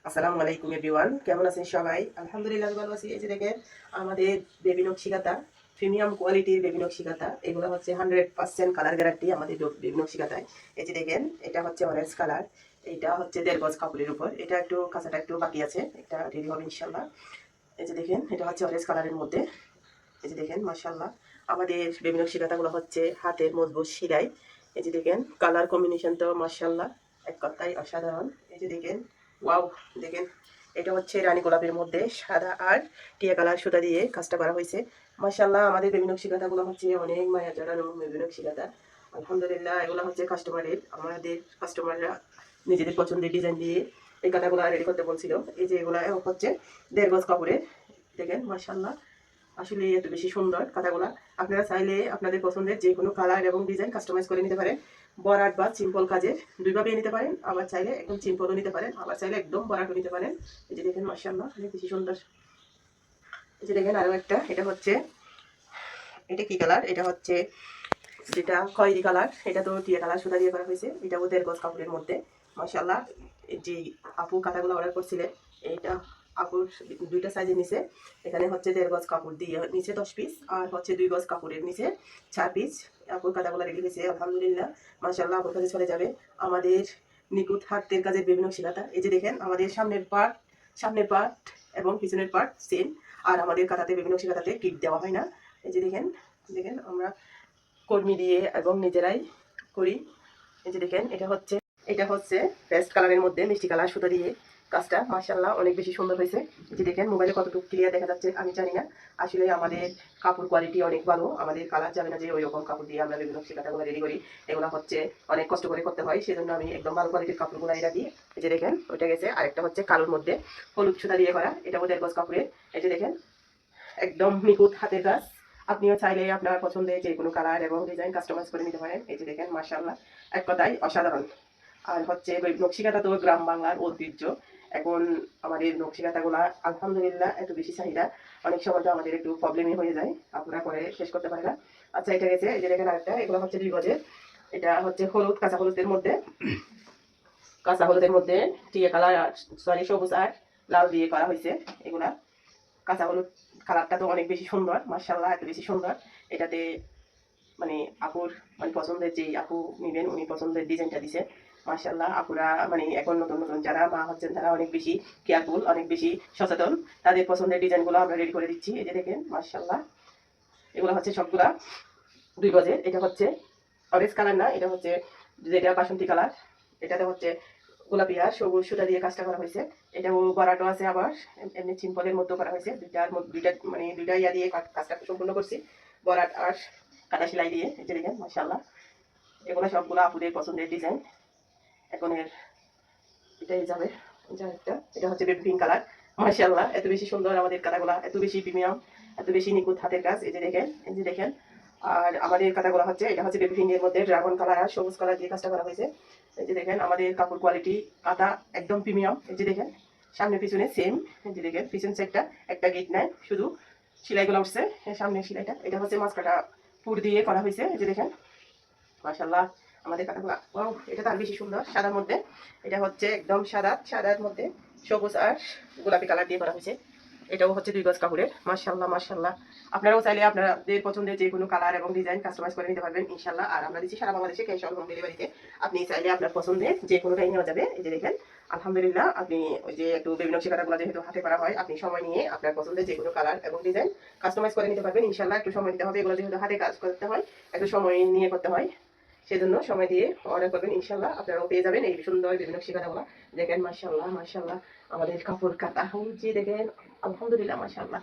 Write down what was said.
আসসালামু আলাইকুম এভরিওয়ান, কেমন আছেন সবাই? আলহামদুলিল্লাহ ভালো আছি। এই যে দেখেন আমাদের বেবি নকশি কাঁথা, প্রিমিয়াম কোয়ালিটির বেবি নকশি কাঁথা। এগুলো হচ্ছে 100% কালার গ্যারান্টি আমাদের বেবি নকশি কাঁথায়। এই যে দেখেন এটা হচ্ছে অরেঞ্জ কালার, এটা হচ্ছে 1.5 গজ কাপড়ের উপর। এটা একটু কাঁচাটা একটু বাকি আছে, এটা রেডি হবে ইনশাল্লাহ। এই যে দেখেন এটা হচ্ছে অরেঞ্জ কালারের মধ্যে। এই যে দেখেন মাশাআল্লাহ আমাদের বেবি নকশি কাঁথাগুলো হচ্ছে হাতের মজবুত সেলাই। এই যে দেখেন কালার কম্বিনেশন তো মাশাআল্লাহ এক কথায় অসাধারণ। এই যে দেখেন ওয়াও, দেখেন এটা হচ্ছে রানী গোলাপের মধ্যে সাদা আর টিয়া কালার সুতা দিয়ে কাজটা করা হয়েছে। মাশাআল্লাহ আমাদের বেবি নকশি কাঁথাগুলো হচ্ছে অনেক মায়া জড়ানো বেবি নকশি কাঁথা। আলহামদুলিল্লাহ এগুলো হচ্ছে কাস্টমারের, আমাদের কাস্টমাররা নিজেদের পছন্দের ডিজাইন দিয়ে এই কাঁথাগুলো রেডি করতে বলছিল। এই যে এগুলো হচ্ছে 1.5 গজ কাপড়ের। দেখেন মাশাআল্লাহ আসলে এত বেশি সুন্দর কাঁথাগুলা। আপনারা চাইলে আপনাদের পছন্দের যে কোনো কালার এবং ডিজাইন কাস্টমাইজ করে নিতে পারেন। বরাট বা সিম্পল কাজে দুইভাবেই নিতে পারেন, আবার চাইলে একদম সিম্পলও নিতে পারেন, আবার চাইলে একদম বরাটও নিতে পারেন। এই যে দেখেন মাশাআল্লাহ অনেক বেশি সুন্দর। এই যে দেখেন আরও একটা, এটা হচ্ছে এটা কি কালার, এটা হচ্ছে যেটা খয়েরি কালার, এটা তো টিয়া কালার সুতা দিয়ে করা হয়েছে। এটাও 1.5 গজ কাপড়ের মধ্যে। মাশাআল্লাহ যে আপু কাঁথাগুলো অর্ডার করছিলেন, এইটা আপুর দুইটা সাইজে নিচে, এখানে হচ্ছে 1.5 গজ কাপড় দিয়ে নিচে 10 পিস, আর হচ্ছে 2 গজ কাপড়ের নিচে 4 পিস। আপুর কাঁথাগুলো রেডি হয়েছে আলহামদুলিল্লাহ। মাশাআল্লাহ আপুর কাছে চলে যাবে আমাদের নিখুঁত হাতের কাজের বিভিন্ন শিলাতা। এই যে দেখেন আমাদের সামনের পার্ট এবং পিছনের পার্ট সেম। আর আমাদের কাঁথাতে বিভিন্ন শিলাতাতে কিট দেওয়া হয় না। এই যে দেখেন, দেখেন আমরা কর্মী দিয়ে এবং নিজেরাই করি। এই যে দেখেন এটা হচ্ছে পেস্ট কালারের মধ্যে মিষ্টি কালার সুতো দিয়ে কাজটা মাশাআল্লাহ অনেক বেশি সুন্দর হয়েছে। এই যে দেখেন মোবাইলে কতটুকু ক্লিয়ার দেখা যাচ্ছে আমি জানি না, আসলে আমাদের কাপড় কোয়ালিটি অনেক ভালো। আমাদের কালার যাবে না যে ওই রকম কাপড় দিয়ে আমরা বিভিন্ন কাঁথাগুলো রেডি করি, এগুলো হচ্ছে অনেক কষ্ট করে করতে হয়, সেজন্য আমি একদম ভালো কোয়ালিটির কাপড়গুলো রাখি। এই যে দেখেন ওইটা গেছে। আরেকটা হচ্ছে কালোর মধ্যে হলুদ সুতা দিয়ে করা, এটা 1.5 গজ কাপড়ের। এই যে দেখেন একদম নিখুঁত হাতের কাজ। আপনিও চাইলে আপনার পছন্দের যে কোনো কালার এবং ডিজাইন কাস্টমাইজ করে নিতে পারেন। এই যে দেখেন মাশাআল্লাহ এক কথায় অসাধারণ। আর হচ্ছে ওই নকশিকাঁথা তো গ্রাম বাংলার ঐতিহ্য। এখন আমাদের নকশিকাঁথাগুলা আলহামদুলিল্লাহ এত বেশি চাহিদা, অনেক সময় তো আমাদের একটু প্রবলেমই হয়ে যায়, আপনারা করে শেষ করতে পারে না। আচ্ছা এটা গেছে। এই যে দেখেন আরেকটা, এগুলো হচ্ছে 2 গজের। এটা হচ্ছে হলুদ, কাঁচা হলুদের মধ্যে টিয়া কালার, সরি সবুজ আর লাল দিয়ে করা হয়েছে। এগুলা কাঁচা হলুদ কালারটা তো অনেক বেশি সুন্দর মাশাআল্লাহ, এত বেশি সুন্দর। এটাতে মানে আপুর মানে পছন্দের যেই আপু নিবেন উনি পছন্দের ডিজাইনটা দিছে মাশাআল্লাহ। আপুরা মানে এখন নতুন নতুন যারা মা হচ্ছেন তারা অনেক বেশি কেয়ারফুল, অনেক বেশি সচেতন, তাদের পছন্দের ডিজাইনগুলো আমরা রেডি করে দিচ্ছি। এই যে দেখেন মাশাআল্লাহ এগুলো হচ্ছে সবগুলা 2 গজের। এটা হচ্ছে অরেঞ্জ কালার না, এটা হচ্ছে যেটা বাসন্তী কালার। এটাতে হচ্ছে গোলাপি আর সবুজ সুতা দিয়ে কাজটা করা হয়েছে। এটাও বরাটো আছে, আবার এমনি সিম্পলের মধ্যে করা হয়েছে। দুইটা ইয়া দিয়ে কাজটা সম্পূর্ণ করছি, বরাট আর কাটা সেলাই দিয়ে। এই যে দেখেন মাশাআল্লাহ এগুলো সবগুলো আপুদের পছন্দের ডিজাইন। এখন এটাই যাবে। এটা হচ্ছে বেবি পিঙ্ক কালার। মাশাআল্লাহ এত বেশি সুন্দর আমাদের কাঁথাগুলা, এত বেশি প্রিমিয়াম, এত বেশি নিখুঁত হাতের কাজ। এই যে দেখেন, এই যে দেখেন। আর আমাদের কাঁথাগুলো হচ্ছে, এটা হচ্ছে বেবি পিঙ্কের মধ্যে ড্রাগন কালার আর সবুজ কালার দিয়ে কাজটা করা হয়েছে। এই যে দেখেন আমাদের কাপড় কোয়ালিটি কাঁথা একদম প্রিমিয়াম। এই যে দেখেন সামনে পিছনে সেম। এই যে দেখেন পিছন সাইডটা একটা গেট নাই, শুধু সেলাইগুলো উঠছে সামনের সেলাইটা। এটা হচ্ছে মাঝখাটা পুর দিয়ে করা হয়েছে। এই যে দেখেন মাশাআল্লাহ আমাদের কাঁথাগুলো ওয়াও, এটা তার বেশি সুন্দর সাদার মধ্যে। এটা হচ্ছে একদম সাদার মধ্যে সবুজ আর গোলাপি কালার দিয়ে করা হয়েছে। এটাও হচ্ছে 2 গজ কাপড়ের। মাশাআল্লাহ মাশাআল্লাহ আপনারাও চাইলে আপনাদের পছন্দের যে কোনো কালার এবং ডিজাইন কাস্টমাইজ করে নিতে পারবেন ইনশাআল্লাহ। আর আমরা দিচ্ছি সারা বাংলাদেশে ক্যাশ অন হোম ডেলিভারিতে। আপনি চাইলে আপনার পছন্দের যে কোনোটাই নেওয়া যাবে। এই যে দেখেন আলহামদুলিল্লাহ আপনি ওই যে একটু বেবি নকশি কাঁথাগুলো যেহেতু হাতে করা হয়, আপনি সময় নিয়ে আপনার পছন্দের যে কোনো কালার এবং ডিজাইন কাস্টমাইজ করে নিতে পারবেন ইনশাআল্লাহ। একটু সময় দিতে হবে, এগুলো যেহেতু হাতে কাজ করতে হয় একটু সময় নিয়ে করতে হয়, সেজন্য সময় দিয়ে অর্ডার করবেন ইনশাআল্লাহ। আপনারাও পেয়ে যাবেন এই সুন্দর বিভিন্ন শিকারাগুলো। দেখেন মাশাআল্লাহ মাশাআল্লাহ আমাদের কাপড় কাটা হচ্ছে, দেখেন আলহামদুলিল্লাহ মাশাআল্লাহ